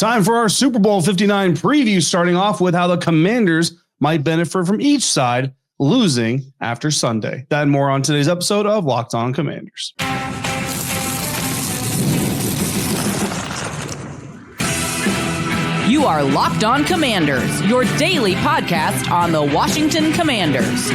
Time for our Super Bowl 59 preview, starting off with how the Commanders might benefit from each side losing after Sunday. That and more on today's episode of Locked On Commanders. You are Locked On Commanders, your daily podcast on the Washington Commanders.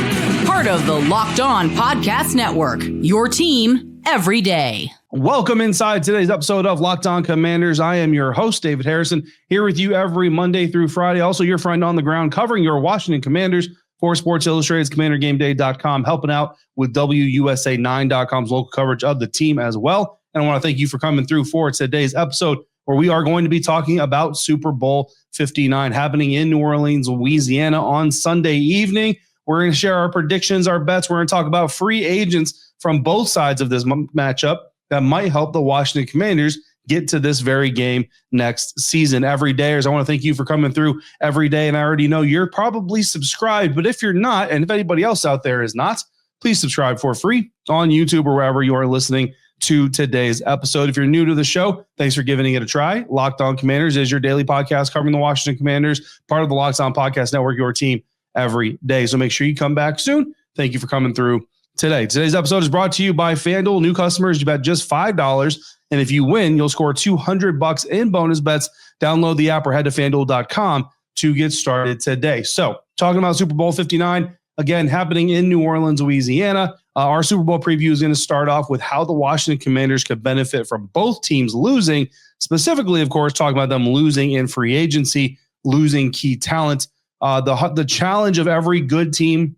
Part of the Locked On Podcast Network, your team every day. Welcome inside today's episode of Locked On Commanders. I am your host, David Harrison, here with you every Monday through Friday. Also, your friend on the ground covering your Washington Commanders for Sports Illustrated's CommanderGameDay.com, helping out with WUSA9.com's local coverage of the team as well. And I want to thank you for coming through for today's episode, where we are going to be talking about Super Bowl 59 happening in New Orleans, Louisiana on Sunday evening. We're going to share our predictions, our bets. We're going to talk about free agents from both sides of this matchup that might help the Washington Commanders get to this very game next season. Every dayers, I want to thank you for coming through every day. And I already know you're probably subscribed, but if you're not, and if anybody else out there is not, please subscribe for free on YouTube or wherever you are listening to today's episode. If you're new to the show, thanks for giving it a try. Locked On Commanders is your daily podcast covering the Washington Commanders, part of the Locked On Podcast Network, your team every day. So make sure you come back soon. Thank you for coming through today. Today's episode is brought to you by FanDuel. New customers, you bet just $5. And if you win, you'll score $200 in bonus bets. Download the app or head to FanDuel.com to get started today. So talking about Super Bowl 59, again, happening in New Orleans, Louisiana. Our Super Bowl preview is going to start off with how the Washington Commanders could benefit from both teams losing, specifically, of course, talking about them losing in free agency, losing key talent. The challenge of every good team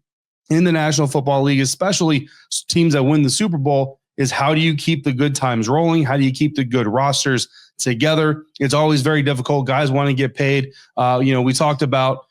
in the National Football League, especially teams that win the Super Bowl, is how do you keep the good times rolling? How do you keep the good rosters together? It's always very difficult. Guys want to get paid. We talked about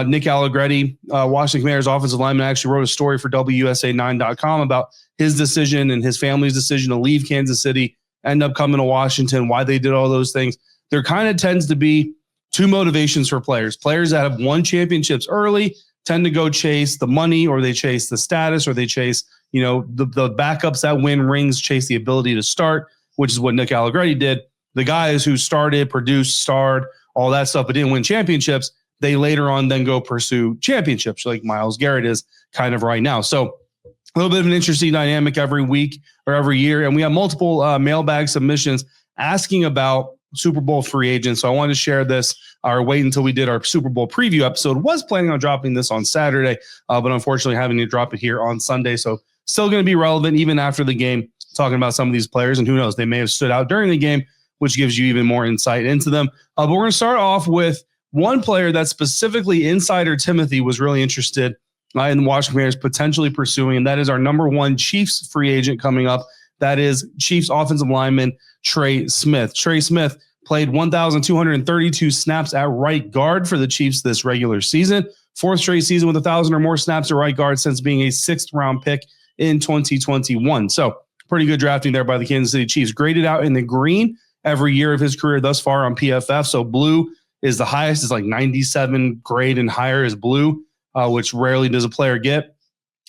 Nick Allegretti, Washington Commanders offensive lineman, actually wrote a story for WUSA9.com about his decision and his family's decision to leave Kansas City, end up coming to Washington, why they did all those things. There kind of tends to be two motivations for players. Players that have won championships early tend to go chase the money, or they chase the status, or they chase, the backups that win rings, chase the ability to start, which is what Nick Allegretti did. The guys who started, produced, starred, all that stuff, but didn't win championships, they later on then go pursue championships, like Myles Garrett is kind of right now. So a little bit of an interesting dynamic every week or every year. And we have multiple mailbag submissions asking about Super Bowl free agents. So I wanted to share this, or wait until we did our Super Bowl preview episode. Was planning on dropping this on Saturday, but unfortunately having to drop it here on Sunday. So still going to be relevant even after the game, talking about some of these players. And who knows, they may have stood out during the game, which gives you even more insight into them. But we're going to start off with one player that specifically Insider Timothy was really interested in the Washington Commanders potentially pursuing, and that is our number one Chiefs free agent coming up. That is Chiefs offensive lineman Trey Smith. Trey Smith played 1,232 snaps at right guard for the Chiefs this regular season. Fourth straight season with 1,000 or more snaps at right guard since being a sixth-round pick in 2021. So pretty good drafting there by the Kansas City Chiefs. Graded out in the green every year of his career thus far on PFF. So blue is the highest, is like 97 grade and higher is blue, which rarely does a player get,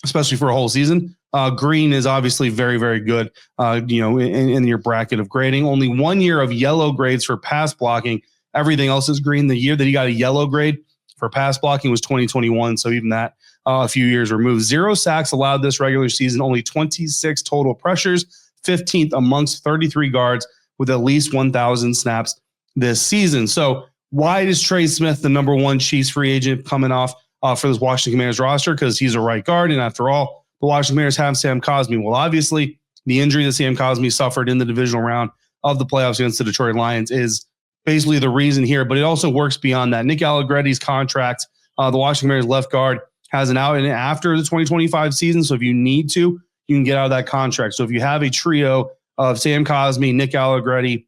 especially for a whole season. Green is obviously very, very good, in your bracket of grading. Only 1 year of yellow grades for pass blocking. Everything else is green. The year that he got a yellow grade for pass blocking was 2021. So even that, a few years removed. 0 sacks allowed this regular season, only 26 total pressures, 15th amongst 33 guards with at least 1,000 snaps this season. So why is Trey Smith the number one Chiefs free agent coming off for this Washington Commanders roster? Because he's a right guard, and after all, the Washington Commanders have Sam Cosmi. Well, obviously, the injury that Sam Cosmi suffered in the divisional round of the playoffs against the Detroit Lions is basically the reason here, but it also works beyond that. Nick Allegretti's contract, the Washington Commanders left guard, has an out and after the 2025 season, so if you need to, you can get out of that contract. So if you have a trio of Sam Cosmi, Nick Allegretti,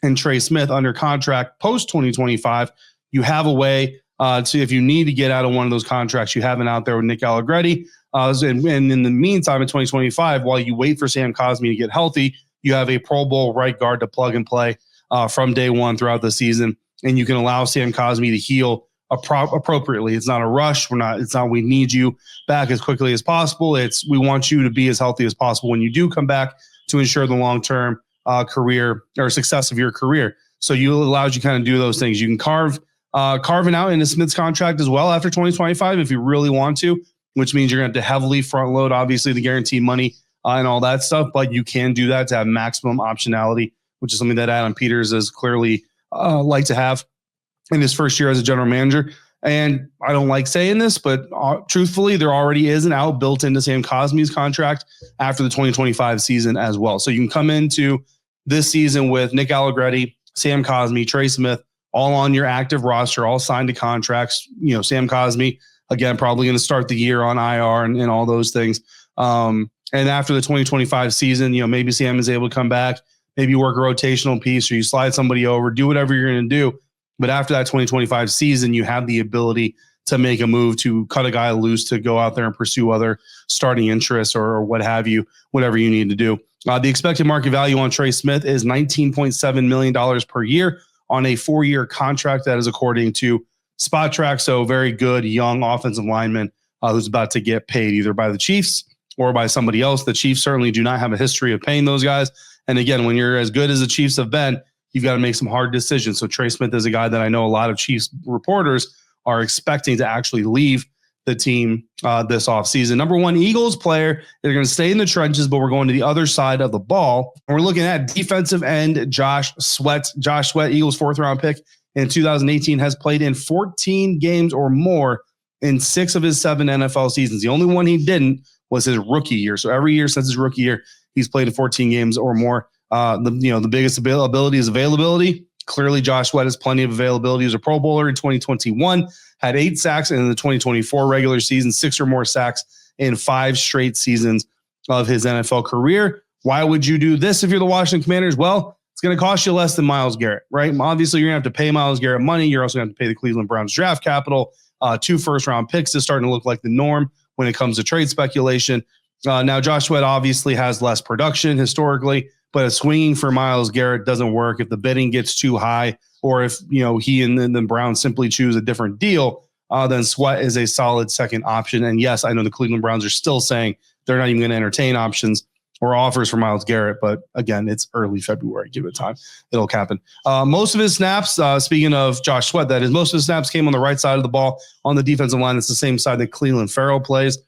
and Trey Smith under contract post-2025, you have a way to, if you need to get out of one of those contracts, you have an out there with Nick Allegretti. And in the meantime, in 2025, while you wait for Sam Cosmi to get healthy, you have a Pro Bowl right guard to plug and play from day one throughout the season, and you can allow Sam Cosmi to heal appropriately. It's not a rush. It's not we need you back as quickly as possible. It's we want you to be as healthy as possible when you do come back to ensure the long-term career or success of your career. So allows you kind of do those things. You can carving out into Smith's contract as well after 2025 if you really want to, which means you're going to have to heavily front load, obviously, the guaranteed money and all that stuff. But you can do that to have maximum optionality, which is something that Adam Peters has clearly like to have in his first year as a general manager. And I don't like saying this, but truthfully, there already is an out built into Sam Cosmi's contract after the 2025 season as well. So you can come into this season with Nick Allegretti, Sam Cosmi, Trey Smith, all on your active roster, all signed to contracts. You know, Sam Cosmi, again, probably going to start the year on IR and all those things. And after the 2025 season, you know, maybe Sam is able to come back, maybe you work a rotational piece or you slide somebody over, do whatever you're going to do. But after that 2025 season, you have the ability to make a move to cut a guy loose to go out there and pursue other starting interests or what have you, whatever you need to do. The expected market value on Trey Smith is $19.7 million per year on a 4-year contract. That is according to Spot Track. So very good young offensive lineman who's about to get paid either by the Chiefs or by somebody else. The Chiefs certainly do not have a history of paying those guys. And again, when you're as good as the Chiefs have been, you've got to make some hard decisions. So Trey Smith is a guy that I know a lot of Chiefs reporters are expecting to actually leave the team this offseason. Number one, Eagles player. They're going to stay in the trenches, but we're going to the other side of the ball. And we're looking at defensive end Josh Sweat. Josh Sweat, Eagles 4th-round pick in 2018, has played in 14 games or more in 6 of his 7 NFL seasons. The only one he didn't was his rookie year. So every year since his rookie year, he's played in 14 games or more. The biggest ability is availability. Clearly, Josh Sweat has plenty of availability. He was a Pro Bowler in 2021, had 8 sacks in the 2024 regular season, 6 or more sacks in 5 straight seasons of his NFL career. Why would you do this if you're the Washington Commanders? Well, it's going to cost you less than Myles Garrett, right? Obviously, you're going to have to pay Myles Garrett money. You're also going to have to pay the Cleveland Browns draft capital. 2 first-round picks is starting to look like the norm when it comes to trade speculation. Now, Josh Sweat obviously has less production historically, but a swinging for Myles Garrett doesn't work if the bidding gets too high, or if he and the Browns simply choose a different deal. Then Sweat is a solid second option. And yes, I know the Cleveland Browns are still saying they're not even going to entertain options or offers for Myles Garrett, but again, it's early February. Give it time; it'll happen. Most of his snaps, speaking of Josh Sweat, that is, most of his snaps came on the right side of the ball on the defensive line. It's the same side that Cleveland Farrell plays.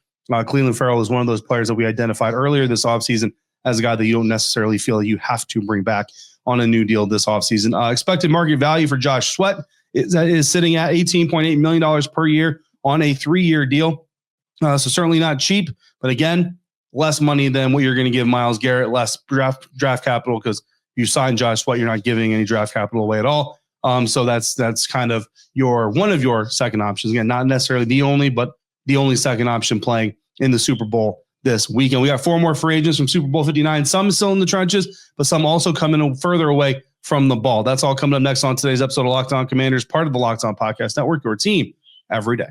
Cleveland Farrell is one of those players that we identified earlier this offseason as a guy that you don't necessarily feel that you have to bring back on a new deal this offseason. Expected market value for Josh Sweat is sitting at $18.8 million per year on a 3-year deal. So certainly not cheap, but again, less money than what you're going to give Myles Garrett, less draft capital, because you sign Josh Sweat, you're not giving any draft capital away at all. So that's kind of one of your second options. Again, not necessarily the only, but the only second option playing in the Super Bowl this weekend. We got 4 more free agents from Super Bowl 59. Some still in the trenches, but some also coming further away from the ball. That's all coming up next on today's episode of Locked On Commanders, part of the Locked On Podcast Network, your team every day.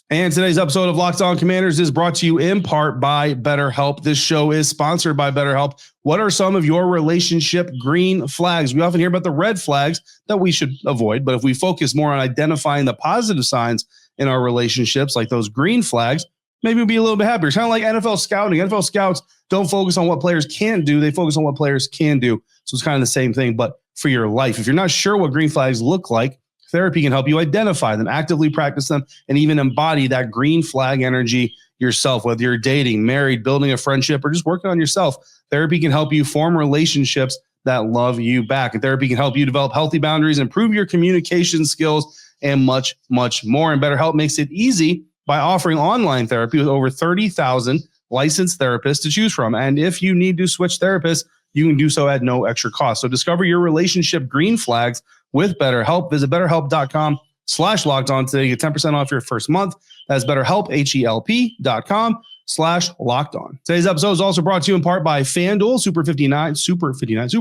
And today's episode of Locked On Commanders is brought to you in part by BetterHelp. This show is sponsored by BetterHelp. What are some of your relationship green flags? We often hear about the red flags that we should avoid, but if we focus more on identifying the positive signs in our relationships, like those green flags, maybe we'll be a little bit happier. It's kind of like NFL scouting. NFL scouts don't focus on what players can't do. They focus on what players can do. So it's kind of the same thing, but for your life. If you're not sure what green flags look like, therapy can help you identify them, actively practice them, and even embody that green flag energy yourself, whether you're dating, married, building a friendship, or just working on yourself. Therapy can help you form relationships that love you back. And therapy can help you develop healthy boundaries, improve your communication skills, and much, much more. And BetterHelp makes it easy by offering online therapy with over 30,000 licensed therapists to choose from. And if you need to switch therapists, you can do so at no extra cost. So discover your relationship green flags with BetterHelp. Visit BetterHelp.com/lockedon today. Get 10% off your first month. That's BetterHelp, HELP.com/lockedon. Today's episode is also brought to you in part by FanDuel. Super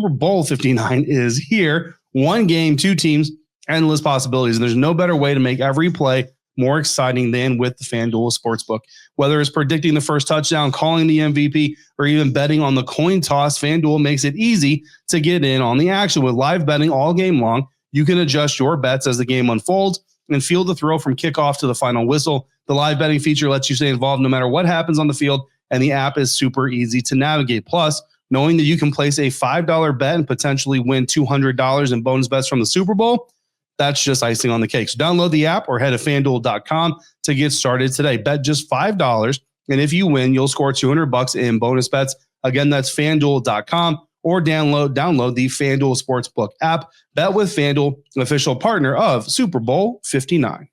Bowl 59 is here. 1 game, 2 teams, endless possibilities. And there's no better way to make every play more exciting than with the FanDuel Sportsbook. Whether it's predicting the first touchdown, calling the MVP, or even betting on the coin toss, FanDuel makes it easy to get in on the action. With live betting all game long, you can adjust your bets as the game unfolds and feel the thrill from kickoff to the final whistle. The live betting feature lets you stay involved no matter what happens on the field, and the app is super easy to navigate. Plus, knowing that you can place a $5 bet and potentially win $200 in bonus bets from the Super Bowl. That's just icing on the cake. So download the app or head to FanDuel.com to get started today. Bet just $5. And if you win, you'll score $200 in bonus bets. Again, that's FanDuel.com or download the FanDuel Sportsbook app. Bet with FanDuel, official partner of Super Bowl 59.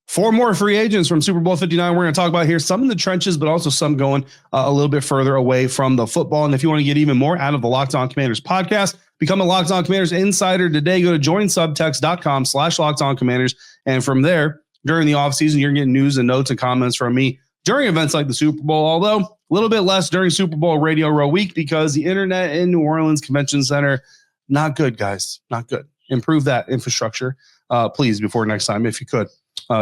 4 more free agents from Super Bowl 59 we're going to talk about here. Some in the trenches, but also some going a little bit further away from the football. And if you want to get even more out of the Locked On Commanders podcast, become a Locked On Commanders insider today. Go to joinsubtext.com/LockedOnCommanders. And from there, during the offseason, you're getting news and notes and comments from me during events like the Super Bowl, although a little bit less during Super Bowl Radio Row week because the internet in New Orleans Convention Center, not good, guys. Not good. Improve that infrastructure, please, before next time, if you could.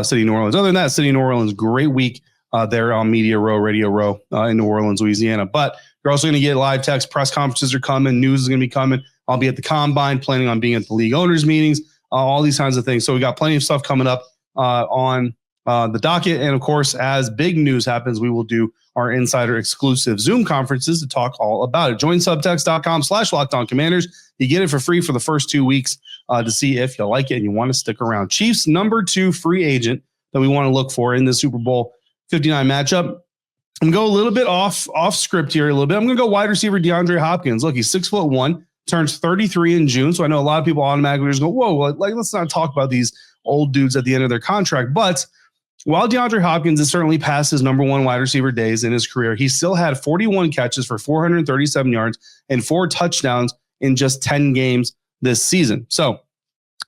City of New Orleans. Other than that, City of New Orleans, great week there on Media Row, Radio Row in New Orleans, Louisiana. But you're also going to get live text. Press conferences are coming. News is going to be coming. I'll be at the Combine, planning on being at the league owners meetings, all these kinds of things. So we got plenty of stuff coming up on the docket. And of course, as big news happens, we will do our insider exclusive Zoom conferences to talk all about it. Join subtext.com/LockedOnCommanders. You get it for free for the first 2 weeks to see if you like it and you want to stick around. Chiefs number 2 free agent that we want to look for in the Super Bowl 59 matchup. I'm going to go a little bit off script here a little bit. I'm going to go wide receiver DeAndre Hopkins. Look, he's 6'1", turns 33 in June. So I know a lot of people automatically just go, whoa, like let's not talk about these old dudes at the end of their contract. But while DeAndre Hopkins has certainly passed his number 1 wide receiver days in his career, he still had 41 catches for 437 yards and 4 touchdowns in just 10 games this season. So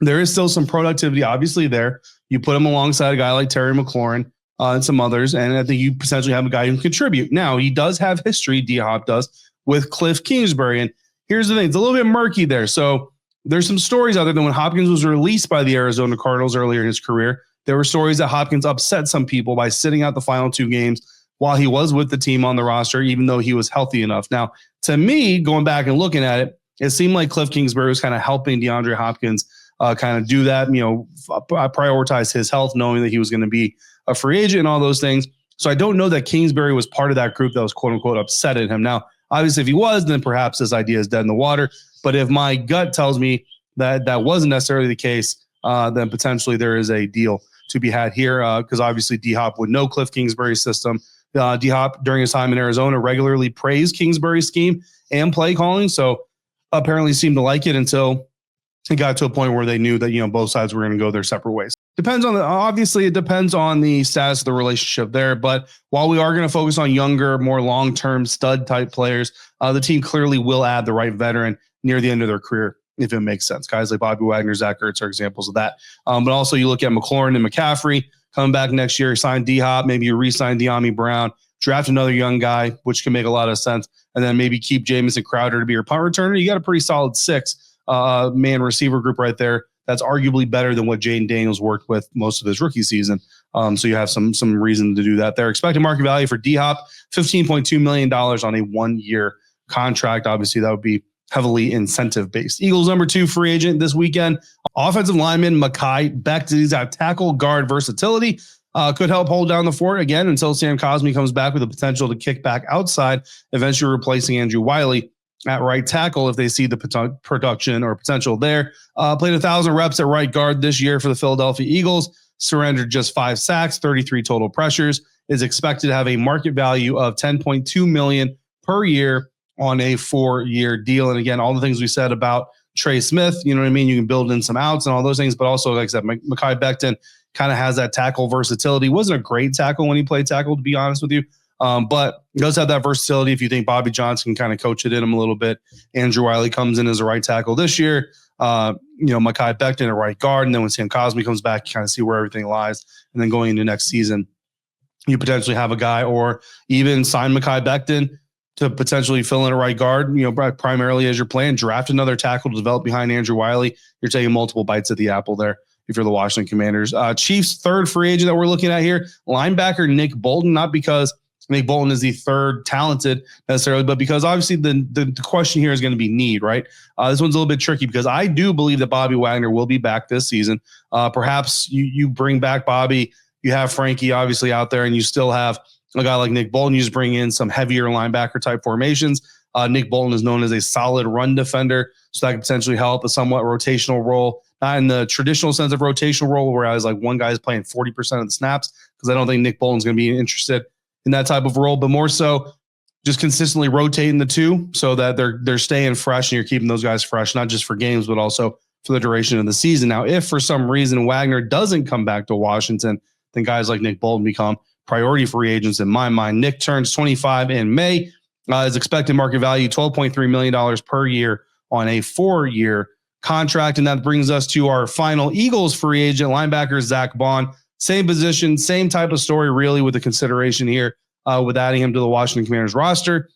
there is still some productivity, obviously, there. You put him alongside a guy like Terry McLaurin and some others, and I think you potentially have a guy who can contribute. Now, he does have history, D-Hop does, with Cliff Kingsbury. And here's the thing. It's a little bit murky there. So there's some stories out there that when Hopkins was released by the Arizona Cardinals earlier in his career, there were stories that Hopkins upset some people by sitting out the final 2 games while he was with the team on the roster, even though he was healthy enough. Now, to me, going back and looking at it, it seemed like Cliff Kingsbury was kind of helping DeAndre Hopkins kind of do that, prioritize his health, knowing that he was going to be a free agent and all those things. So I don't know that Kingsbury was part of that group that was quote unquote upset at him. Now, obviously, if he was, then perhaps this idea is dead in the water. But if my gut tells me that that wasn't necessarily the case, then potentially there is a deal to be had here because obviously D-Hop would know Cliff Kingsbury's system. D-Hop, during his time in Arizona, regularly praised Kingsbury's scheme and play calling. So apparently seemed to like it until it got to a point where they knew that, both sides were going to go their separate ways. Obviously, it depends on the status of the relationship there. But while we are going to focus on younger, more long-term stud type players, the team clearly will add the right veteran near the end of their career, if it makes sense. Guys like Bobby Wagner, Zach Ertz are examples of that. But also you look at McLaurin and McCaffrey coming back next year, sign D-Hop, maybe you re-sign De'Ami Brown, draft another young guy, which can make a lot of sense, and then maybe keep Jamison Crowder to be your punt returner. You got a pretty solid 6-man receiver group right there. That's arguably better than what Jaden Daniels worked with most of his rookie season. So you have some reason to do that there. Expected market value for D-Hop, $15.2 million on a 1-year contract. Obviously, that would be heavily incentive-based. Eagles number 2 free agent this weekend. Offensive lineman Mekhi Becton. He's got tackle guard versatility. Could help hold down the fort again until Sam Cosmi comes back with the potential to kick back outside, eventually replacing Andrew Wiley at right tackle if they see the production or potential there. Played 1,000 reps at right guard this year for the Philadelphia Eagles. Surrendered just 5 sacks, 33 total pressures. Is expected to have a market value of $10.2 million per year on a 4-year deal. And again, all the things we said about Trey Smith, you know what I mean? You can build in some outs and all those things, but also, like I said, Mekhi Becton kind of has that tackle versatility. Wasn't a great tackle when he played tackle, to be honest with you. But he does have that versatility. If you think Bobby Johnson can kind of coach it in him a little bit, Andrew Wiley comes in as a right tackle this year. Mekhi Becton at right guard. And then when Sam Cosmi comes back, you kind of see where everything lies. And then going into next season, you potentially have a guy or even sign Mekhi Becton to potentially fill in a right guard, primarily as your plan. Draft another tackle to develop behind Andrew Wiley. You're taking multiple bites at the apple there if you're the Washington Commanders. Chiefs' 3rd free agent that we're looking at here, linebacker Nick Bolton, not because Nick Bolton is the 3rd talented necessarily, but because obviously the question here is going to be need, right? This one's a little bit tricky because I do believe that Bobby Wagner will be back this season. Perhaps you bring back Bobby. You have Frankie obviously out there, and you still have a guy like Nick Bolton, you just bring in some heavier linebacker type formations. Nick Bolton is known as a solid run defender, so that could potentially help a somewhat rotational role. Not in the traditional sense of rotational role, whereas like one guy is playing 40% of the snaps, because I don't think Nick Bolton's going to be interested in that type of role, but more so just consistently rotating the two so that they're staying fresh and you're keeping those guys fresh, not just for games, but also for the duration of the season. Now, if for some reason Wagner doesn't come back to Washington, then guys like Nick Bolton become priority free agents in my mind. Nick turns 25 in May. His expected market value, $12.3 million per year on a 4-year contract. And that brings us to our final Eagles free agent, linebacker Zach Bond. Same position, same type of story, really, with the consideration here with adding him to the Washington Commanders roster.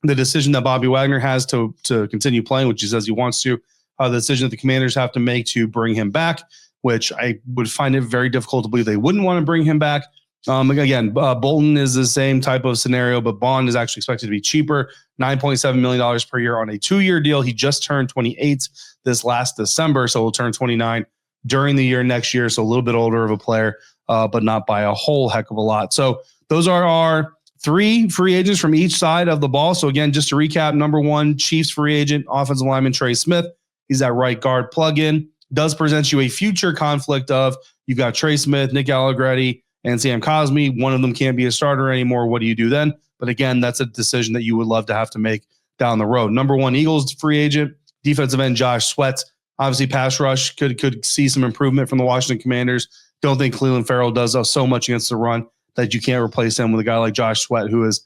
The decision that Bobby Wagner has to continue playing, which he says he wants to, the decision that the Commanders have to make to bring him back, which I would find it very difficult to believe they wouldn't want to bring him back. Again, Bolton is the same type of scenario, but Bond is actually expected to be cheaper, $9.7 million per year on a 2-year deal. He just turned 28 this last December, so he'll turn 29 during the year next year, so a little bit older of a player, but not by a whole heck of a lot. So those are our 3 free agents from each side of the ball. So again, just to recap, number 1, Chiefs free agent, offensive lineman Trey Smith. He's that right guard plug-in. Does present you a future conflict of you've got Trey Smith, Nick Allegretti, and Sam Cosmi. One of them can't be a starter anymore. What do you do then? But again, that's a decision that you would love to have to make down the road. Number 1, Eagles free agent, defensive end Josh Sweat. Obviously, pass rush could see some improvement from the Washington Commanders. Don't think Cleveland Farrell does so much against the run that you can't replace him with a guy like Josh Sweat, who is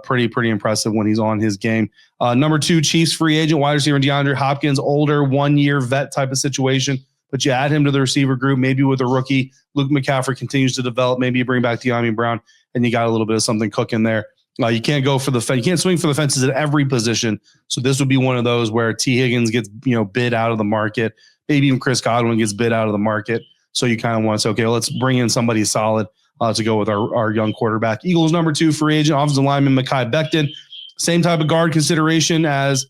pretty impressive when he's on his game. Number 2, Chiefs free agent, wide receiver DeAndre Hopkins, older 1-year vet type of situation. But you add him to the receiver group, maybe with a rookie. Luke McCaffrey continues to develop. Maybe you bring back De'Ami Brown, and you got a little bit of something cooking there. You can't go for you can't swing for the fences at every position. So this would be one of those where T. Higgins gets bid out of the market. Maybe even Chris Godwin gets bid out of the market. So you kind of want to say, okay, let's bring in somebody solid to go with our young quarterback. Eagles number 2 free agent, offensive lineman Mekhi Becton. Same type of guard consideration as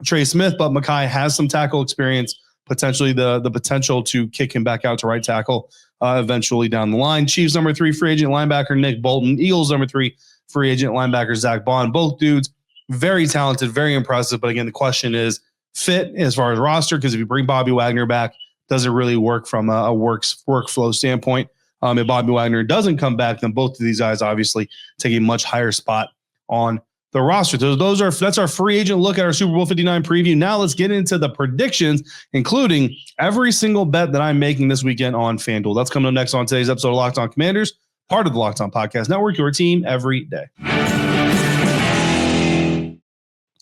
Trey Smith, but Mekhi has some tackle experience. Potentially the potential to kick him back out to right tackle eventually down the line. Chiefs number 3 free agent linebacker Nick Bolton. Eagles number 3 free agent linebacker Zach Bond. Both dudes very talented, very impressive. But again, the question is fit as far as roster, because if you bring Bobby Wagner back, does it really work from a workflow standpoint? If Bobby Wagner doesn't come back, then both of these guys obviously take a much higher spot on the roster. That's our free agent look at our Super Bowl 59 preview. Now let's get into the predictions, including every single bet that I'm making this weekend on FanDuel. That's coming up next on today's episode of Locked On Commanders, part of the Locked On Podcast Network, your team every day.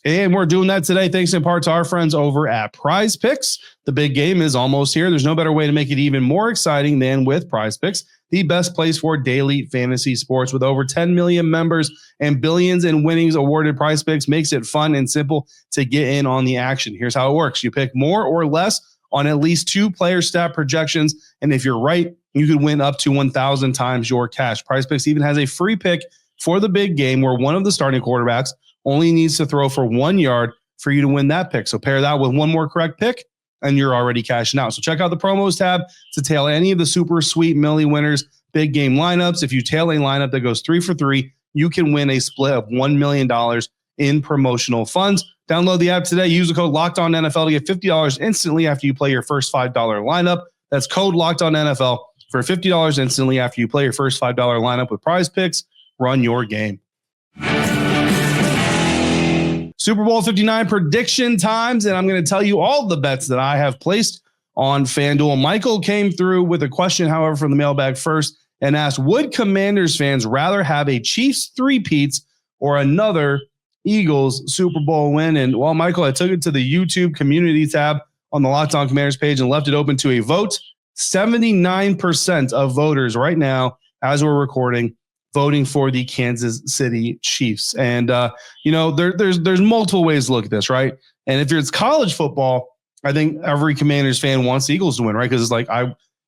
And we're doing that today thanks in part to our friends over at Prize Picks. The big game is almost here. There's no better way to make it even more exciting than with Prize Picks, the best place for daily fantasy sports. With over 10 million members and billions in winnings awarded, Prize Picks makes it fun and simple to get in on the action. Here's how it works. You pick more or less on at least 2 player stat projections, and if you're right, you could win up to 1,000 times your cash. Prize Picks even has a free pick for the big game where one of the starting quarterbacks only needs to throw for 1 yard for you to win that pick. So pair that with one more correct pick, and you're already cashing out. So check out the promos tab to tail any of the super sweet Millie winners big game lineups. If you tail a lineup that goes 3 for 3, you can win a split of $1 million in promotional funds. Download the app today. Use the code LOCKEDONNFL to get $50 instantly after you play your first $5 lineup. That's code LOCKEDONNFL for $50 instantly after you play your first $5 lineup with Prize Picks. Run your game. Super Bowl 59 prediction times, and I'm going to tell you all the bets that I have placed on FanDuel. Michael came through with a question, however, from the mailbag first and asked, would Commanders fans rather have a Chiefs three-peats or another Eagles Super Bowl win? And well, Michael, I took it to the YouTube community tab on the Locked On Commanders page and left it open to a vote. 79% of voters right now, as we're recording, voting for the Kansas City Chiefs. And, there's multiple ways to look at this, right? And if it's college football, I think every Commanders fan wants the Eagles to win, right? Because it's like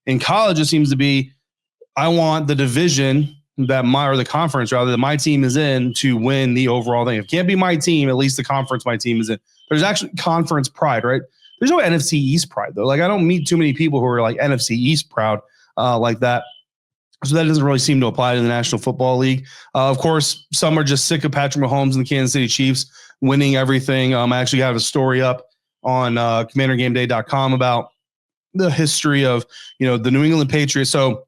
in college, it seems to be, I want the division the conference rather that my team is in to win the overall thing. If it can't be my team, at least the conference my team is in. There's actually conference pride, right? There's no NFC East pride though. Like I don't meet too many people who are like NFC East proud like that. So that doesn't really seem to apply to the National Football League. Of course, some are just sick of Patrick Mahomes and the Kansas City Chiefs winning everything. I actually have a story up on commandergameday.com about the history of, the New England Patriots. So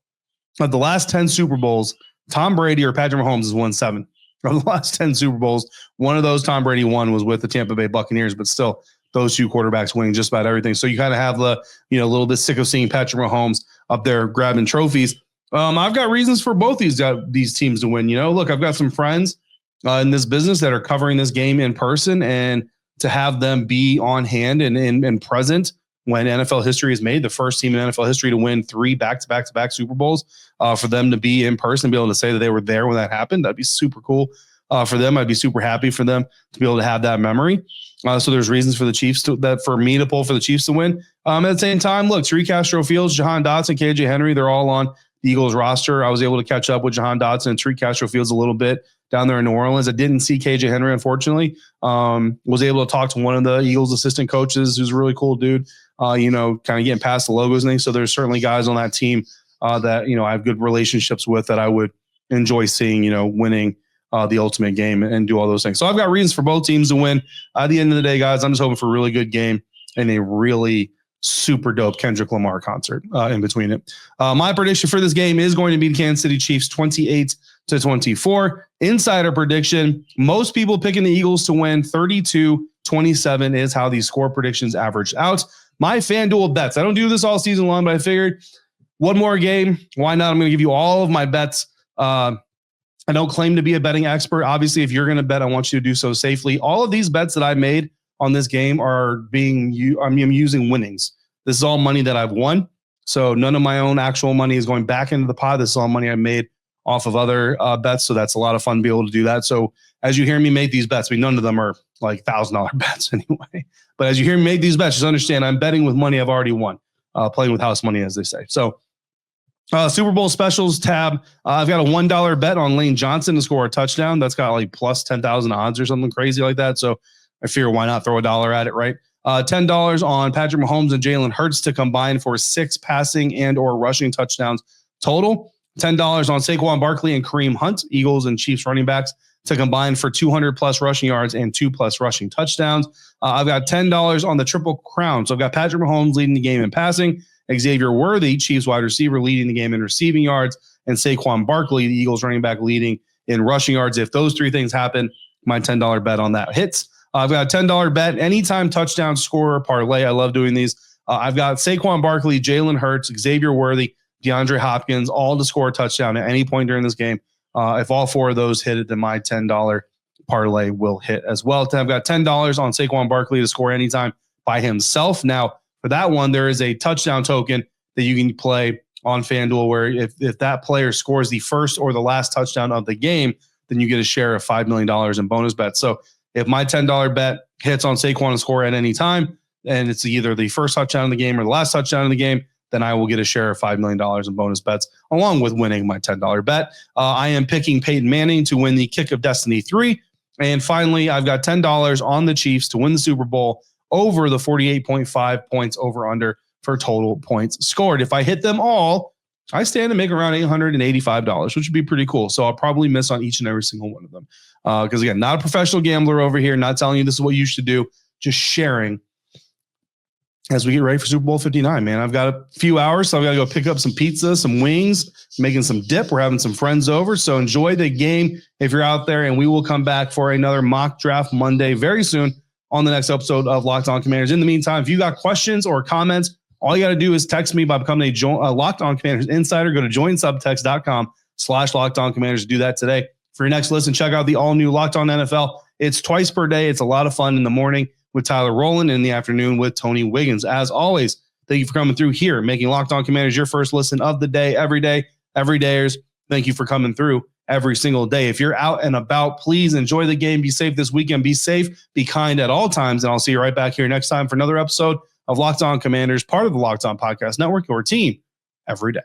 of the last 10 Super Bowls, Tom Brady or Patrick Mahomes has won 7. From the last 10 Super Bowls, one of those Tom Brady won was with the Tampa Bay Buccaneers, but still those two quarterbacks winning just about everything. So you kind of have the, a little bit sick of seeing Patrick Mahomes up there grabbing trophies. I've got reasons for both these teams to win. Look, I've got some friends in this business that are covering this game in person, and to have them be on hand and present when NFL history is made, the first team in NFL history to win 3 back-to-back Super Bowls, for them to be in person, be able to say that they were there when that happened, that'd be super cool for them. I'd be super happy for them to be able to have that memory. So there's reasons for the Chiefs for me to pull for the Chiefs to win. At the same time, look, Tariq Castro Fields, Jahan Dotson, KJ Henry, they're all on the Eagles roster. I was able to catch up with Jahan Dotson and Tariq Castro Fields a little bit down there in New Orleans. I didn't see KJ Henry, unfortunately. Was able to talk to one of the Eagles assistant coaches, who's a really cool dude, kind of getting past the logos and things. So there's certainly guys on that team that, I have good relationships with that I would enjoy seeing, winning the ultimate game and do all those things. So I've got reasons for both teams to win. At the end of the day, guys, I'm just hoping for a really good game and a really super dope Kendrick Lamar concert in between it. My prediction for this game is going to be the Kansas City Chiefs 28-24. Insider prediction, most people picking the Eagles to win 32-27 is how these score predictions average out. My FanDuel bets, I don't do this all season long, but I figured one more game, why not? I'm going to give you all of my bets. I don't claim to be a betting expert. Obviously, if you're going to bet, I want you to do so safely. All of these bets that I made on this game I'm using winnings. This is all money that I've won. So none of my own actual money is going back into the pot. This is all money I made off of other bets. So that's a lot of fun to be able to do that. So as you hear me make these bets, none of them are like $1,000 bets anyway. But as you hear me make these bets, just understand I'm betting with money I've already won, playing with house money, as they say. So Super Bowl specials tab. I've got a $1 bet on Lane Johnson to score a touchdown. That's got like plus 10,000 odds or something crazy like that. So I figure why not throw $1 at it, right? $10 on Patrick Mahomes and Jalen Hurts to combine for 6 passing and or rushing touchdowns total. $10 on Saquon Barkley and Kareem Hunt, Eagles and Chiefs running backs, to combine for 200 plus rushing yards and 2+ rushing touchdowns. I've got $10 on the Triple Crown. So I've got Patrick Mahomes leading the game in passing, Xavier Worthy, Chiefs wide receiver, leading the game in receiving yards, and Saquon Barkley, the Eagles running back, leading in rushing yards. If those 3 things happen, my $10 bet on that hits. I've got a $10 bet, anytime touchdown scorer parlay. I love doing these. I've got Saquon Barkley, Jalen Hurts, Xavier Worthy, DeAndre Hopkins, all to score a touchdown at any point during this game. If all 4 of those hit it, then my $10 parlay will hit as well. I've got $10 on Saquon Barkley to score anytime by himself. Now, for that one, there is a touchdown token that you can play on FanDuel where if that player scores the first or the last touchdown of the game, then you get a share of $5 million in bonus bets. So if my $10 bet hits on Saquon to score at any time, and it's either the first touchdown of the game or the last touchdown of the game, then I will get a share of $5 million in bonus bets, along with winning my $10 bet. I am picking Peyton Manning to win the Kick of Destiny 3. And finally, I've got $10 on the Chiefs to win the Super Bowl over the 48.5 points over under for total points scored. If I hit them all, I stand to make around $885, which would be pretty cool. So I'll probably miss on each and every single one of them. Because again, not a professional gambler over here, not telling you this is what you should do, just sharing as we get ready for Super Bowl 59, man. I've got a few hours, so I've got to go pick up some pizza, some wings, making some dip. We're having some friends over, so enjoy the game if you're out there, and we will come back for another mock draft Monday very soon on the next episode of Locked On Commanders. In the meantime, if you got questions or comments, all you got to do is text me by becoming a Locked On Commanders insider. Go to joinsubtext.com/LockedOnCommanders to do that today. For your next listen, check out the all-new Locked On NFL. It's twice per day. It's a lot of fun in the morning with Tyler Rowland, in the afternoon with Tony Wiggins. As always, thank you for coming through here, making Locked On Commanders your first listen of the day, every dayers. Thank you for coming through every single day. If you're out and about, please enjoy the game. Be safe this weekend. Be safe. Be kind at all times. And I'll see you right back here next time for another episode of Locked On Commanders, part of the Locked On Podcast Network, your team every day.